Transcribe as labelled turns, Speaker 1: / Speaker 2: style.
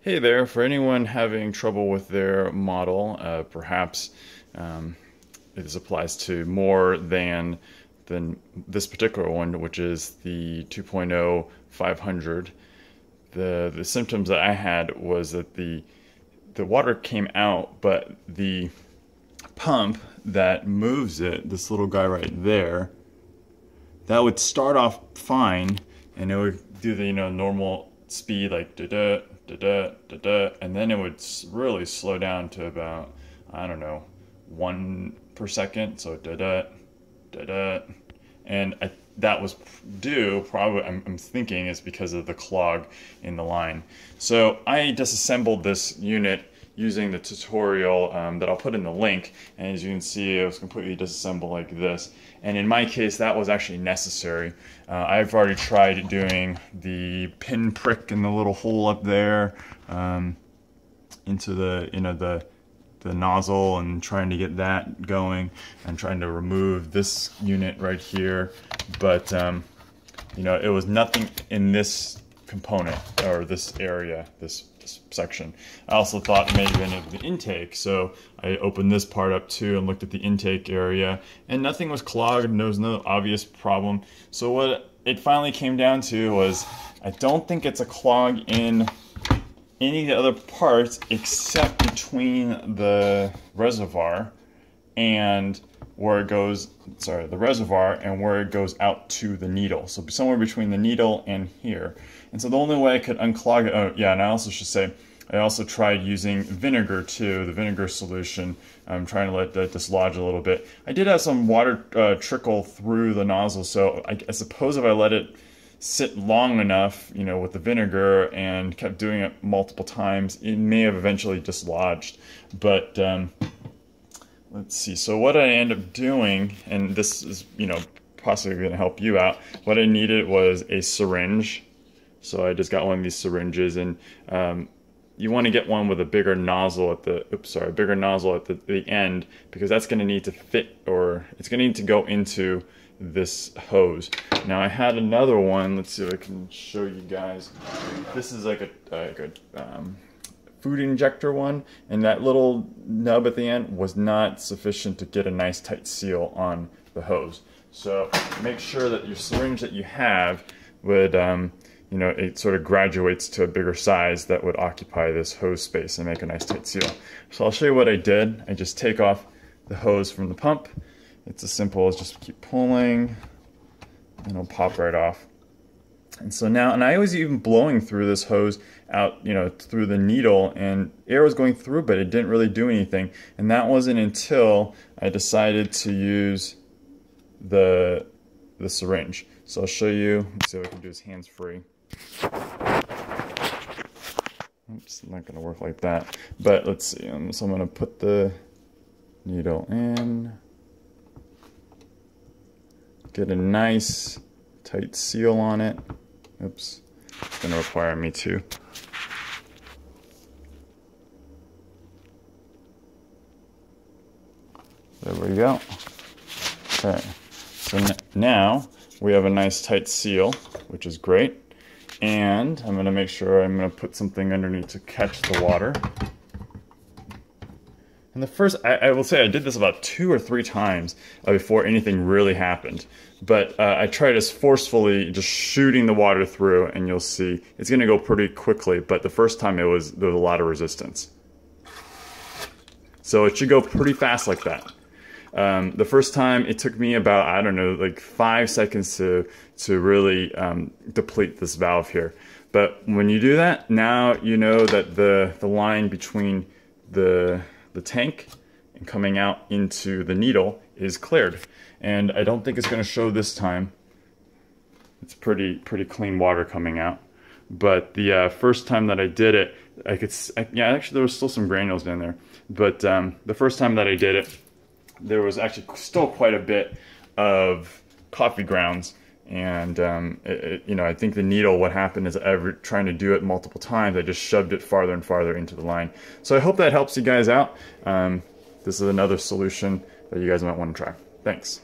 Speaker 1: Hey there, for anyone having trouble with their model, perhaps this applies to more than this particular one, which is the 2.0 500. The symptoms that I had was that the water came out, but the pump that moves it, this little guy right there, that would start off fine, and it would do the normal speed like da da da da da da, and then it would really slow down to about, I don't know, 1 per second. So da da da da, and that was due probably, I'm thinking, is because of the clog in the line. So I disassembled this unit using the tutorial that I'll put in the link, and as you can see, it was completely disassembled like this. And in my case, that was actually necessary. I've already tried doing the pin prick in the little hole up there into the nozzle, and trying to get that going, and trying to remove this unit right here. But it was nothing in this component or this area, this section. I also thought maybe of the intake, so I opened this part up too and looked at the intake area, and nothing was clogged. There was no obvious problem. So what it finally came down to was, I don't think it's a clog in any of the other parts except between the reservoir and where it goes, the reservoir and where it goes out to the needle. So somewhere between the needle and here. And so the only way I could unclog it, oh yeah, and I also should say, I also tried using vinegar too, the vinegar solution. I'm trying to let that dislodge a little bit. I did have some water trickle through the nozzle, so I suppose if I let it sit long enough, with the vinegar, and kept doing it multiple times, it may have eventually dislodged. But let's see, so what I end up doing, and this is, possibly going to help you out, what I needed was a syringe. So I just got one of these syringes, and you want to get one with a bigger nozzle at the end, because that's going to need to fit, or it's going to need to go into this hose. Now I had another one. Let's see if I can show you guys. This is like a food injector one, and that little nub at the end was not sufficient to get a nice tight seal on the hose. So make sure that your syringe that you have would it sort of graduates to a bigger size that would occupy this hose space and make a nice tight seal. So I'll show you what I did. I just take off the hose from the pump. It's as simple as just keep pulling, and it'll pop right off. And so now, and I was even blowing through this hose out, through the needle, and air was going through, but it didn't really do anything. And that wasn't until I decided to use the syringe. So I'll show you. Let's see what I can do this hands-free. Oops, not going to work like that. But let's see. So I'm going to put the needle in. Get a nice tight seal on it. Oops, it's going to require me to. There we go. Okay, so now we have a nice tight seal, which is great. And I'm going to make sure I'm going to put something underneath to catch the water. And the first, I will say I did this about 2 or 3 times before anything really happened. But I tried as forcefully just shooting the water through, and you'll see it's going to go pretty quickly. But the first time there was a lot of resistance. So it should go pretty fast like that. The first time it took me about, I don't know, like 5 seconds to really deplete this valve here. But when you do that, now you know that the line between the tank and coming out into the needle is cleared. And I don't think it's going to show this time. It's pretty clean water coming out. But the first time that I did it, yeah, actually there was still some granules in there. But the first time that I did it, there was actually still quite a bit of coffee grounds. And I think the needle, what happened is, trying to do it multiple times, I just shoved it farther and farther into the line. So I hope that helps you guys out. This is another solution that you guys might want to try. Thanks.